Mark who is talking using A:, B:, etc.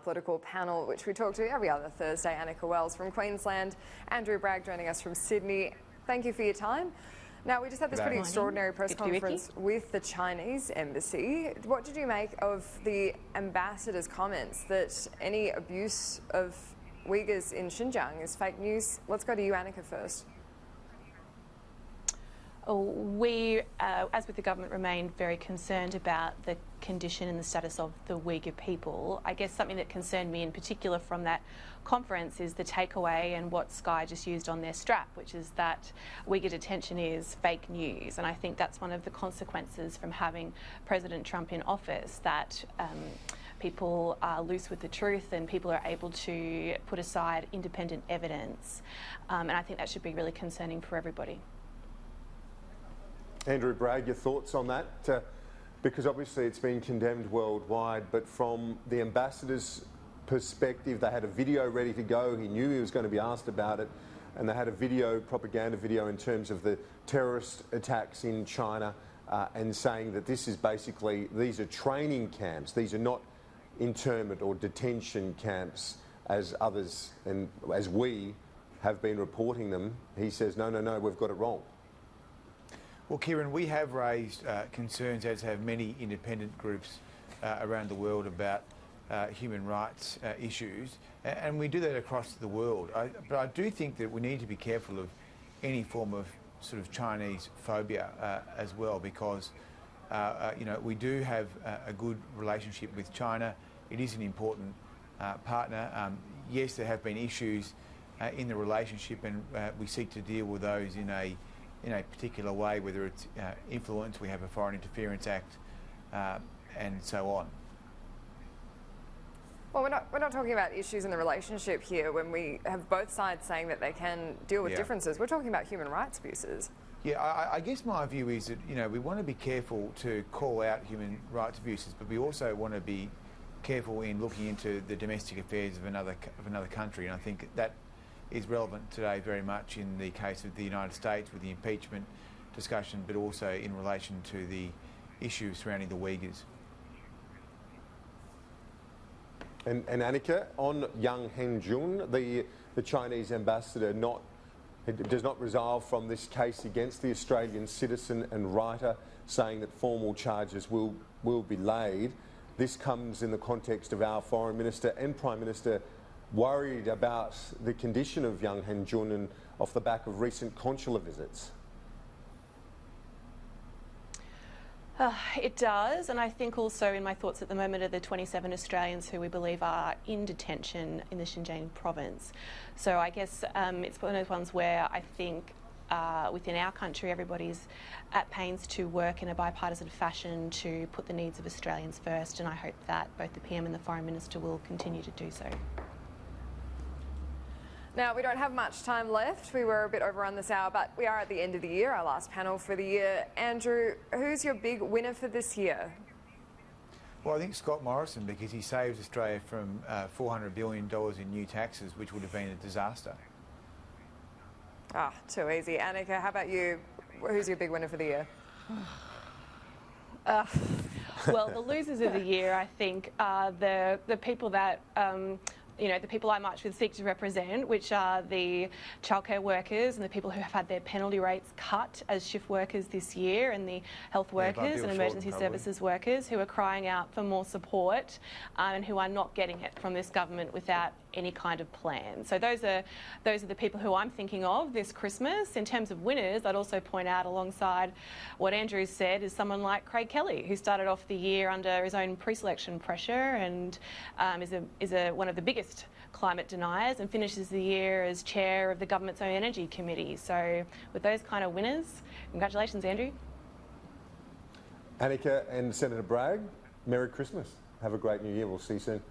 A: Political panel, which we talk to every other Thursday. Annika Wells from Queensland, Andrew Bragg joining us from Sydney. Thank you for your time. Now, we just had this pretty extraordinary press conference with the Chinese embassy. What did you make of the ambassador's comments that any abuse of Uyghurs in Xinjiang is fake news? Let's go to you, Annika, first.
B: We, as with the government, remain very concerned about the condition and the status of the Uighur people. I guess something that concerned me in particular from that conference is the takeaway and what Sky just used on their strap, which is that Uighur detention is fake news. And I think that's one of the consequences from having President Trump in office, that people are loose with the truth and people are able to put aside independent evidence. And I think that should be really concerning for everybody.
C: Andrew Bragg, your thoughts on that? Because obviously it's been condemned worldwide, but from the ambassador's perspective, they had a video ready to go. He knew he was going to be asked about it, and they had a video, propaganda video, in terms of the terrorist attacks in China, and saying that this is basically, these are training camps. These are not internment or detention camps as others and as we have been reporting them. He says, no, we've got it wrong.
D: Well, Kieran, we have raised concerns, as have many independent groups around the world, about human rights issues, and we do that across the world. But I do think that we need to be careful of any form of sort of Chinese phobia as well, because you know, we do have a good relationship with China. It is an important partner. Yes, there have been issues in the relationship, and we seek to deal with those in a particular way, whether it's influence, we have a Foreign Interference Act, and so on.
A: Well, we're not talking about issues in the relationship here when we have both sides saying that they can deal with differences. We're talking about human rights abuses.
D: Yeah, I guess my view is that, you know, we want to be careful to call out human rights abuses, but we also want to be careful in looking into the domestic affairs of another country, and I think that is relevant today very much in the case of the United States with the impeachment discussion, but also in relation to the issues surrounding the Uyghurs.
C: And Annika, on Yang Hengjun, the Chinese ambassador does not resolve from this case against the Australian citizen and writer, saying that formal charges will be laid. This comes in the context of our Foreign Minister and Prime Minister worried about the condition of Yang Hengjun and off the back of recent consular visits.
B: It does, and I think also in my thoughts at the moment are the 27 Australians who we believe are in detention in the Xinjiang province. So I guess it's one of those ones where I think within our country everybody's at pains to work in a bipartisan fashion to put the needs of Australians first, and I hope that both the PM and the Foreign Minister will continue to do so.
A: Now, we don't have much time left. We were a bit overrun this hour, but we are at the end of the year, our last panel for the year. Andrew, who's your big winner for this year?
D: Well, I think Scott Morrison, because he saves Australia from $400 billion in new taxes, which would have been a disaster.
A: Ah, too easy. Annika, how about you? Who's your big winner for the year?
B: Well, the losers of the year, I think, are the people that you know, the people I march with seek to represent, which are the childcare workers and the people who have had their penalty rates cut as shift workers this year, and the health workers and emergency services workers who are crying out for more support and who are not getting it from this government without any kind of plan. So those are the people who I'm thinking of this Christmas. In terms of winners, I'd also point out, alongside what Andrew said, is someone like Craig Kelly, who started off the year under his own pre-selection pressure and is one of the biggest climate deniers, and finishes the year as chair of the government's own energy committee. So with those kind of winners, congratulations, Andrew.
C: Annika and Senator Bragg, Merry Christmas. Have a great New Year. We'll see you soon.